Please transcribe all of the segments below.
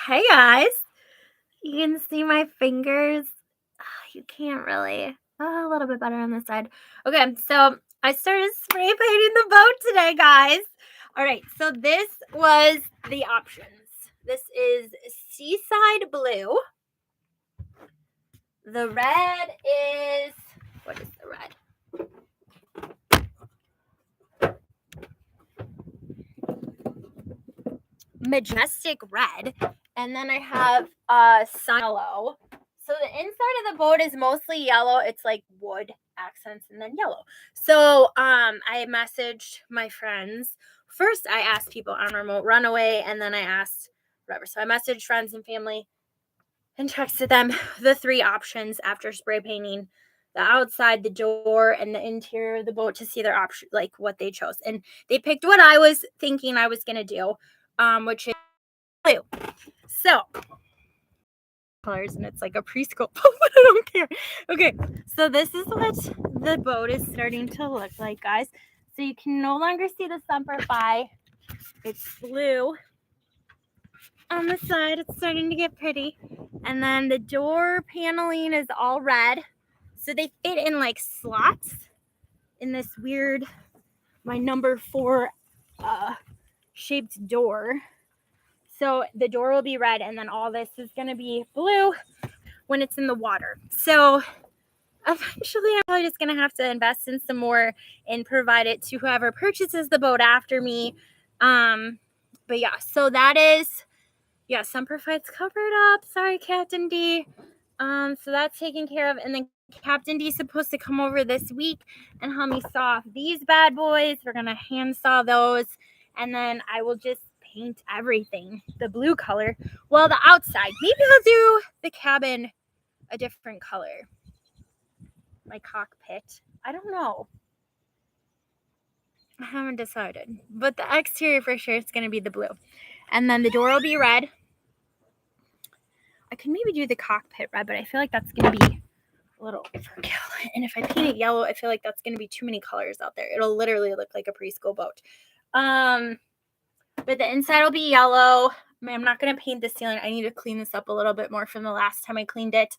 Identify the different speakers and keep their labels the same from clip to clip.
Speaker 1: Hey guys, you can see my fingers. You can't really. A little bit better on this side. Okay, so I started spray painting the boat today, guys. All right, so this was the options. This is Seaside Blue. The red is, what is the red? Majestic red. And then I have sun yellow. So the inside of the boat is mostly yellow. It's like wood accents and then yellow. So I messaged my friends. First I asked people on remote runaway, and then I asked whatever. So I messaged friends and family and texted them the three options after spray painting: the outside, the door, and the interior of the boat, to see their option, like what they chose. And they picked what I was thinking I was gonna do, which is blue. So colors, and it's like a preschool boat, but I don't care. Okay, so this is what the boat is starting to look like, guys. So you can no longer see the Semper Fi. It's blue on the side. It's starting to get pretty. And then the door paneling is all red. So they fit in like slots in this weird, my number 4 shaped door. So the door will be red, and then all this is going to be blue when it's in the water. So eventually I'm probably just going to have to invest in some more and provide it to whoever purchases the boat after me. But yeah, so that is, yeah, Semper Fi's covered up. Sorry, Captain D. So that's taken care of. And then Captain D is supposed to come over this week and help me saw these bad boys. We're going to hand saw those. And then I will just paint everything the blue color. Well, the outside. Maybe I'll do the cabin a different color. My cockpit. I don't know. I haven't decided. But the exterior for sure is going to be the blue. And then the door will be red. I could maybe do the cockpit red, but I feel like that's going to be a little overkill. And if I paint it yellow, I feel like that's going to be too many colors out there. It'll literally look like a preschool boat. But the inside will be yellow. I'm not going to paint the ceiling. I need to clean this up a little bit more from the last time I cleaned it.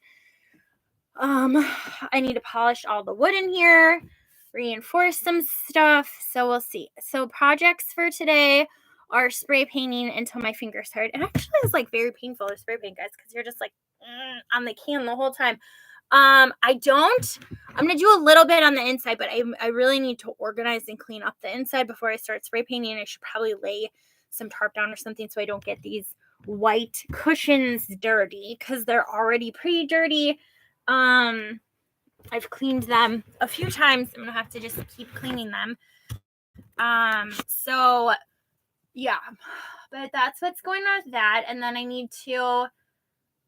Speaker 1: I need to polish all the wood in here, reinforce some stuff. So we'll see. So projects for today are spray painting until my fingers hurt. It actually is like very painful to spray paint, guys, because you're just like on the can the whole time. I'm gonna do a little bit on the inside, but I really need to organize and clean up the inside before I start spray painting. I should probably lay some tarp down or something so I don't get these white cushions dirty, because they're already pretty dirty. I've cleaned them a few times. I'm gonna have to just keep cleaning them. So yeah, but that's what's going on with that. And then I need to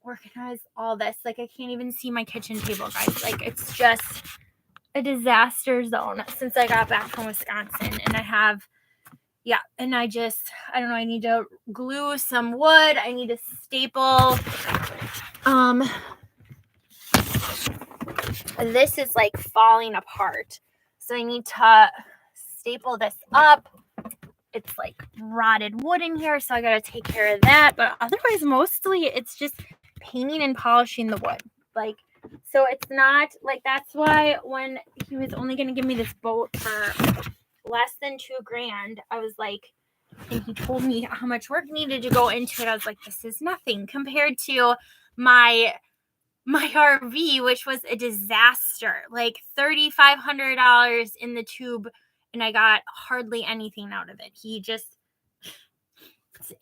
Speaker 1: organize all this. Like, I can't even see my kitchen table, guys. Like, it's just a disaster zone since I got back from Wisconsin. And and I don't know, I need to glue some wood. I need to staple. This is like falling apart. So I need to staple this up. It's like rotted wood in here, so I gotta take care of that. But otherwise, mostly it's just painting and polishing the wood. Like, so it's not like, that's why when he was only gonna give me this boat for less than $2,000, I was like, and he told me how much work needed to go into it. I was like, this is nothing compared to my RV, which was a disaster. Like $3,500 in the tube, and I got hardly anything out of it.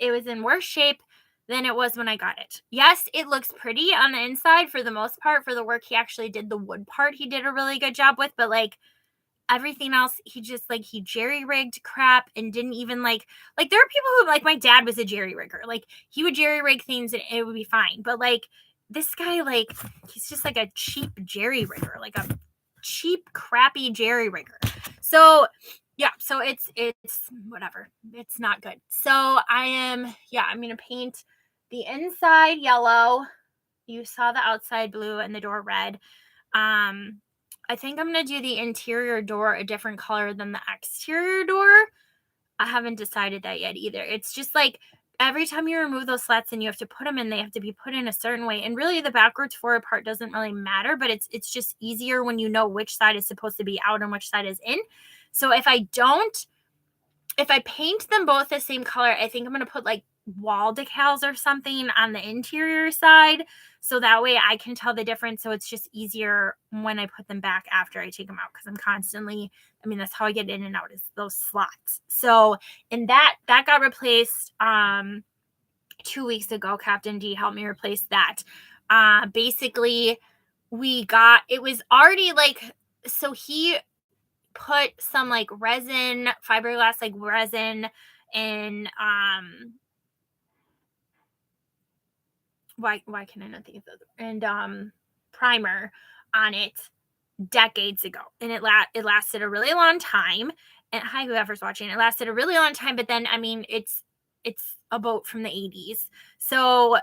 Speaker 1: It was in worse shape than it was when I got it. Yes, it looks pretty on the inside for the most part. For the work he actually did, the wood part he did a really good job with, but like everything else, he jerry-rigged crap and didn't even like there are people who, like, my dad was a jerry-rigger. Like, he would jerry-rig things and it would be fine. But like, this guy, like, he's just like a cheap jerry-rigger, like a cheap, crappy jerry-rigger. So yeah, so it's whatever. It's not good. So I'm going to paint the inside yellow. You saw the outside blue and the door red. I think I'm going to do the interior door a different color than the exterior door. I haven't decided that yet either. It's just like, every time you remove those slats and you have to put them in, they have to be put in a certain way. And really the backwards forward part doesn't really matter, but it's just easier when you know which side is supposed to be out and which side is in. So if I paint them both the same color, I think I'm going to put like wall decals or something on the interior side. So that way I can tell the difference. So it's just easier when I put them back after I take them out. Cause I'm constantly, I mean, that's how I get in and out is those slots. So, and that got replaced, 2 weeks ago. Captain D helped me replace that. Basically it was already like, so he put some like resin, fiberglass, like resin and why can I not think of those? And primer on it decades ago. And it lasted a really long time. And hi, whoever's watching, it lasted a really long time. But then I mean it's a boat from the 80s. So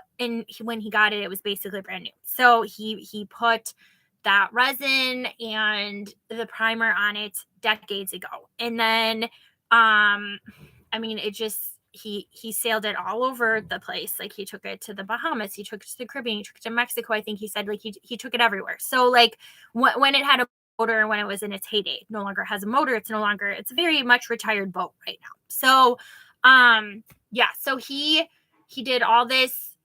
Speaker 1: when he got it, it was basically brand new. So he put that resin and the primer on it decades ago. And then I mean it just he sailed it all over the place. Like he took it to the Bahamas, he took it to the Caribbean, he took it to Mexico. I think he said like he took it everywhere. So like when it had a motor, when it was in its heyday, it no longer has a motor. It's very much retired boat right now. So yeah, so he did all this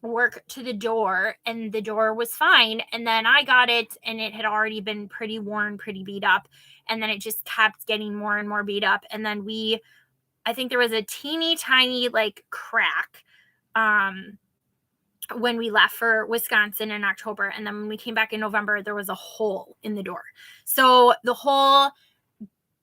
Speaker 1: work to the door and the door was fine. And then I got it and it had already been pretty worn, pretty beat up. And then it just kept getting more and more beat up. And then I think there was a teeny tiny like crack when we left for Wisconsin in October. And then when we came back in November, there was a hole in the door. So the hole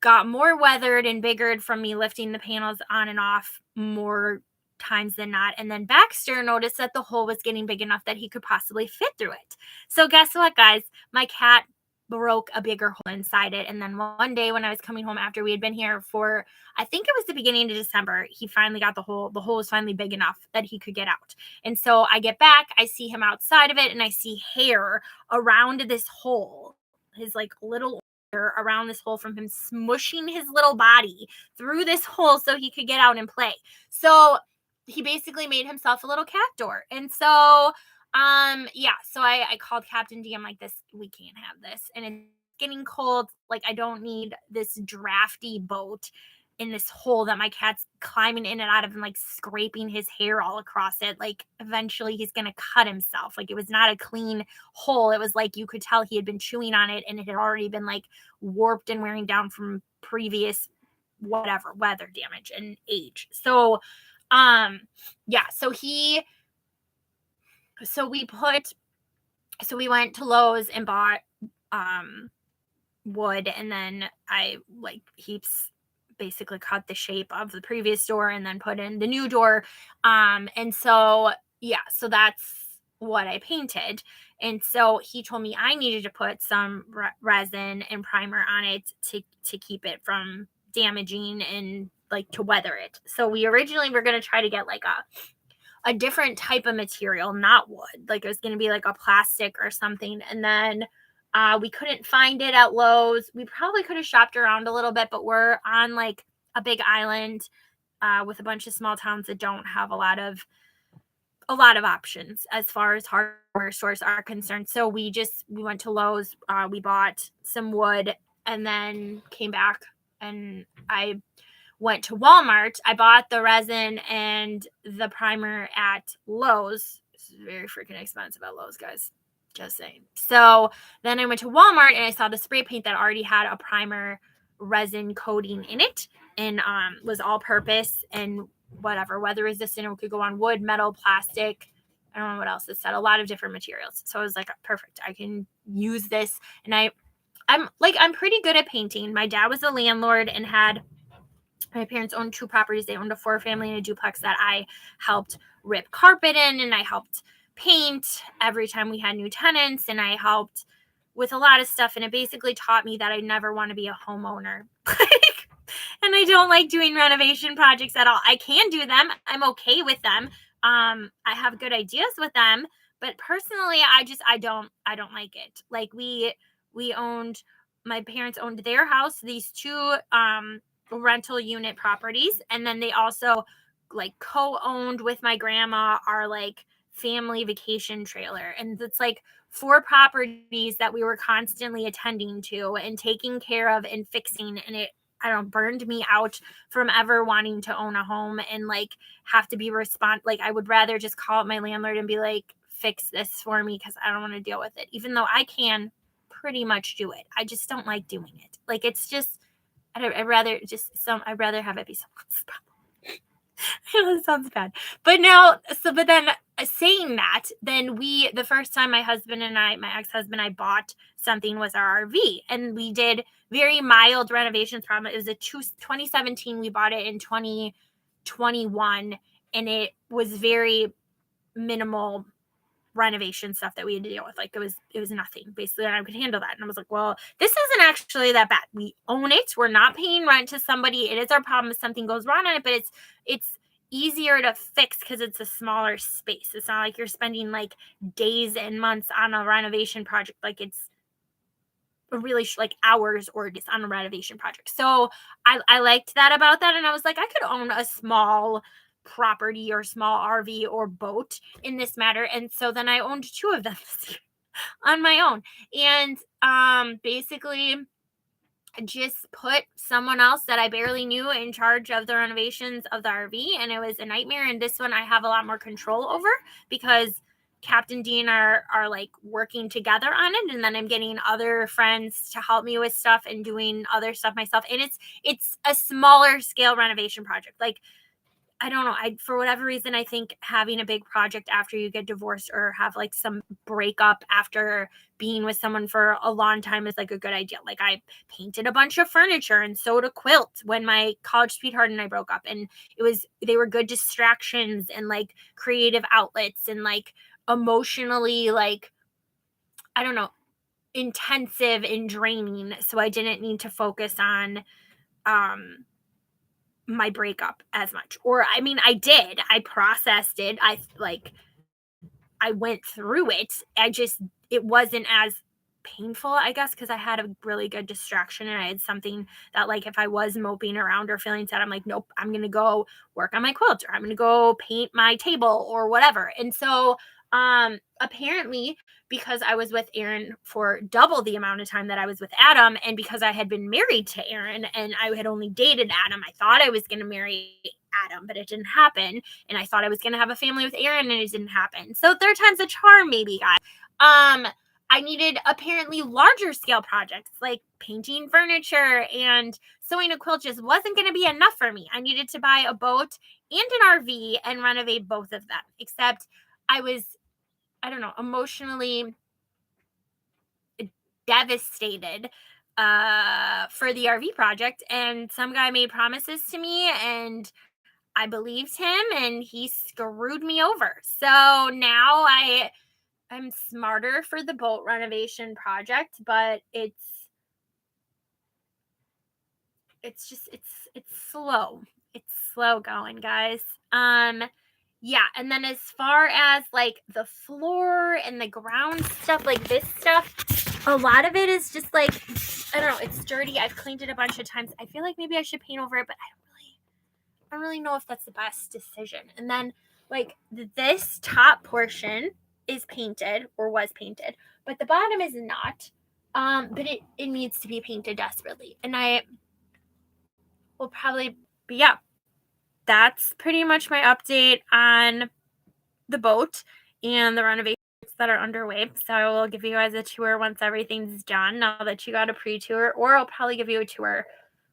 Speaker 1: got more weathered and bigger from me lifting the panels on and off more times than not. And then Baxter noticed that the hole was getting big enough that he could possibly fit through it. So guess what, guys? My cat broke a bigger hole inside it. And then one day when I was coming home after we had been here for, I think it was the beginning of December, he finally got the hole. The hole was finally big enough that he could get out. And so I get back, I see him outside of it and I see hair around this hole, his like little around this hole from him smushing his little body through this hole so he could get out and play. So he basically made himself a little cat door. And so yeah, so I called Captain D. I'm like, we can't have this. And it's getting cold. Like I don't need this drafty boat in this hole that my cat's climbing in and out of and like scraping his hair all across it. Like eventually he's going to cut himself. Like it was not a clean hole. It was like you could tell he had been chewing on it and it had already been like warped and wearing down from previous whatever weather damage and age. So yeah, so we went to Lowe's and bought wood, and then I like heaps basically cut the shape of the previous door and then put in the new door. And so yeah, so that's what I painted. And so he told me I needed to put some resin and primer on it to keep it from damaging and like to weather it. So we originally were going to try to get like a different type of material, not wood. Like it was going to be like a plastic or something. And then we couldn't find it at Lowe's. We probably could have shopped around a little bit, but we're on like a big island with a bunch of small towns that don't have a lot of options as far as hardware stores are concerned. So we went to Lowe's, we bought some wood and then came back and I went to Walmart. I bought the resin and the primer at Lowe's. It's very freaking expensive at Lowe's, guys. Just saying. So then I went to Walmart and I saw the spray paint that already had a primer resin coating in it and was all purpose and whatever, weather resistant. It could go on wood, metal, plastic. I don't know what else it said. A lot of different materials. So I was like, perfect. I can use this. And I'm pretty good at painting. My dad was a landlord and my parents owned 2 properties. They owned a 4-family and a duplex that I helped rip carpet in and I helped paint every time we had new tenants and I helped with a lot of stuff. And it basically taught me that I never want to be a homeowner. And I don't like doing renovation projects at all. I can do them. I'm okay with them. I have good ideas with them, but personally, I don't like it. Like my parents owned their house, these 2, rental unit properties. And then they also like co-owned with my grandma our like family vacation trailer. And it's like 4 properties that we were constantly attending to and taking care of and fixing. And it, I don't know, burned me out from ever wanting to own a home and like have to be like I would rather just call up my landlord and be like, fix this for me because I don't want to deal with it, even though I can pretty much do it. I just don't like doing it. Like it's just I'd rather have it be someone's problem. I know that sounds bad. But then saying that, then the first time my ex-husband and I bought something was our RV, and we did very mild renovations from it. It was 2017. We bought it in 2021, and it was very minimal renovation stuff that we had to deal with. Like it was nothing basically, and I could handle that. And I was like, well, this isn't actually that bad. We own it. We're not paying rent to somebody. It is our problem if something goes wrong on it, but it's easier to fix because it's a smaller space. It's not like you're spending like days and months on a renovation project. Like it's really like hours or just on a renovation project. So I liked that about that. And I was like, I could own a small property or small RV or boat in this matter. And so then I owned 2 of them on my own. And basically just put someone else that I barely knew in charge of the renovations of the RV, and it was a nightmare. And this one I have a lot more control over because Captain Dean are like working together on it, and then I'm getting other friends to help me with stuff and doing other stuff myself. And it's a smaller scale renovation project. Like I don't know. For whatever reason, I think having a big project after you get divorced or have like some breakup after being with someone for a long time is like a good idea. Like I painted a bunch of furniture and sewed a quilt when my college sweetheart and I broke up, and they were good distractions and like creative outlets and like emotionally like, I don't know, intensive and draining. So I didn't need to focus on, my breakup as much. Or I mean, I did. I processed it. I went through it. It wasn't as painful, I guess, because I had a really good distraction and I had something that like if I was moping around or feeling sad, I'm like, nope, I'm gonna go work on my quilt or I'm gonna go paint my table or whatever. And so apparently because I was with Aaron for double the amount of time that I was with Adam, and because I had been married to Aaron and I had only dated Adam, I thought I was going to marry Adam, but it didn't happen. And I thought I was going to have a family with Aaron, and it didn't happen. So 3rd time's a charm, maybe, guys. I needed apparently larger scale projects like painting furniture and sewing a quilt just wasn't going to be enough for me. I needed to buy a boat and an RV and renovate both of them, except I was, I don't know, emotionally devastated for the RV project. And some guy made promises to me and I believed him and he screwed me over. So now I'm smarter for the boat renovation project, but it's slow. It's slow going, guys. Yeah, and then as far as like the floor and the ground stuff, like this stuff, a lot of it is just like, I don't know, it's dirty. I've cleaned it a bunch of times. I feel like maybe I should paint over it, but I don't really know if that's the best decision. And then like this top portion is painted or was painted, but the bottom is not. But it needs to be painted desperately. And I will probably be, yeah, that's pretty much my update on the boat and the renovations that are underway. So I will give you guys a tour once everything's done, now that you got a pre-tour, or I'll probably give you a tour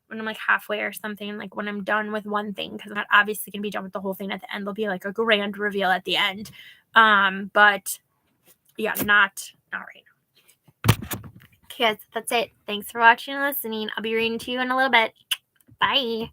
Speaker 1: when I'm like halfway or something, like when I'm done with one thing, because I'm not obviously gonna be done with the whole thing at the end. There'll be like a grand reveal at the end. But yeah, not right now. Okay, that's it. Thanks for watching and listening. I'll be reading to you in a little bit. Bye.